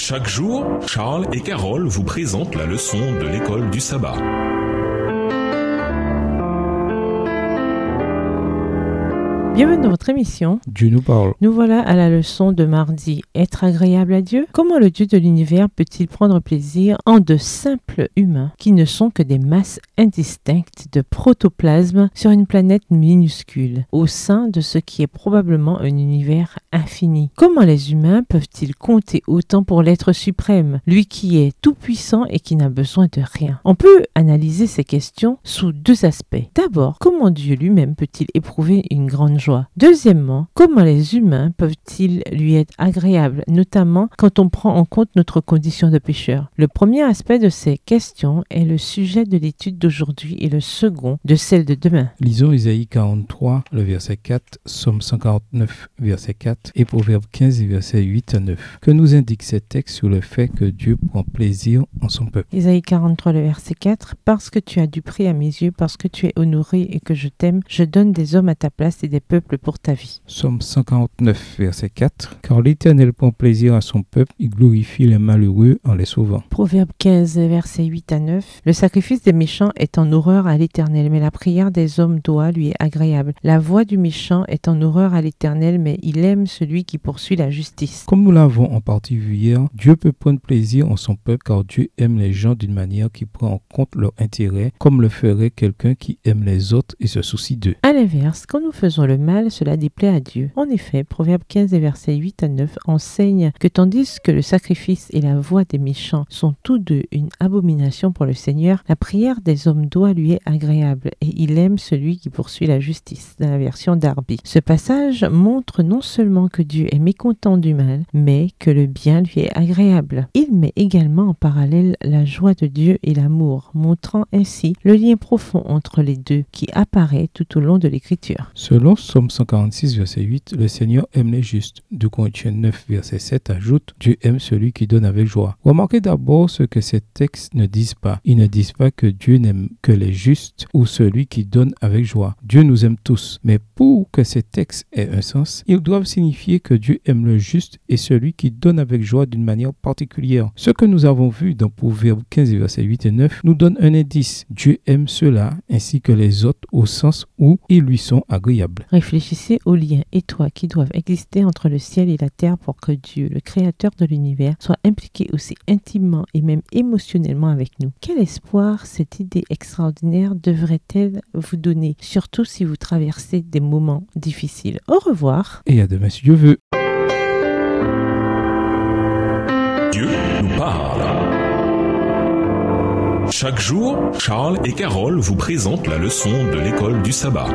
Chaque jour, Charles et Carole vous présentent la leçon de l'école du sabbat. Bienvenue dans votre émission. Dieu nous parle. Nous voilà à la leçon de mardi. Être agréable à Dieu? Comment le Dieu de l'univers peut-il prendre plaisir en de simples humains qui ne sont que des masses indistinctes de protoplasme sur une planète minuscule, au sein de ce qui est probablement un univers infini? Comment les humains peuvent-ils compter autant pour l'être suprême, lui qui est tout-puissant et qui n'a besoin de rien? On peut analyser ces questions sous deux aspects. D'abord, comment Dieu lui-même peut-il éprouver une grande joie? Deuxièmement, comment les humains peuvent-ils lui être agréables, notamment quand on prend en compte notre condition de pécheur? Le premier aspect de ces questions est le sujet de l'étude d'aujourd'hui et le second de celle de demain. Lisons Isaïe 43, le verset 4, Somme 149, verset 4 et Proverbe 15, verset 8 à 9. Que nous indiquent ces textes sur le fait que Dieu prend plaisir en son peuple? Isaïe 43, le verset 4. « Parce que tu as du prix à mes yeux, parce que tu es honoré et que je t'aime, je donne des hommes à ta place et des peuples pour ta vie. » Somme 149, verset 4. Car l'Éternel prend plaisir à son peuple, il glorifie les malheureux en les sauvant. Proverbe 15, verset 8 à 9. « Le sacrifice des méchants est en horreur à l'Éternel, mais la prière des hommes droits lui est agréable. La voix du méchant est en horreur à l'Éternel, mais il aime celui qui poursuit la justice. » Comme nous l'avons en partie vu hier, Dieu peut prendre plaisir en son peuple car Dieu aime les gens d'une manière qui prend en compte leur intérêt, comme le ferait quelqu'un qui aime les autres et se soucie d'eux. À l'inverse, quand nous faisons le mal, cela déplaît à Dieu. En effet, Proverbe 15, versets 8 à 9 enseigne que tandis que le sacrifice et la voix des méchants sont tous deux une abomination pour le Seigneur, la prière des hommes doit lui est agréable et il aime celui qui poursuit la justice, dans la version Darby. Ce passage montre non seulement que Dieu est mécontent du mal, mais que le bien lui est agréable. Il met également en parallèle la joie de Dieu et l'amour, montrant ainsi le lien profond entre les deux qui apparaît tout au long de l'Écriture. Selon Somme 146, verset 8, le Seigneur aime les justes. 2 Corinthiens 9, verset 7 ajoute, Dieu aime celui qui donne avec joie. Remarquez d'abord ce que ces textes ne disent pas. Ils ne disent pas que Dieu n'aime que les justes ou celui qui donne avec joie. Dieu nous aime tous. Mais pour que ces textes aient un sens, ils doivent signifier que Dieu aime le juste et celui qui donne avec joie d'une manière particulière. Ce que nous avons vu dans Proverbe 15, verset 8 et 9 nous donne un indice. Dieu aime ceux-là ainsi que les autres au sens où ils lui sont agréables. Réfléchissez aux liens étroits qui doivent exister entre le ciel et la terre pour que Dieu, le créateur de l'univers, soit impliqué aussi intimement et même émotionnellement avec nous. Quel espoir cette idée extraordinaire devrait-elle vous donner, surtout si vous traversez des moments difficiles. Au revoir. Et à demain si Dieu veut. Dieu nous parle. Chaque jour, Charles et Carole vous présentent la leçon de l'école du sabbat.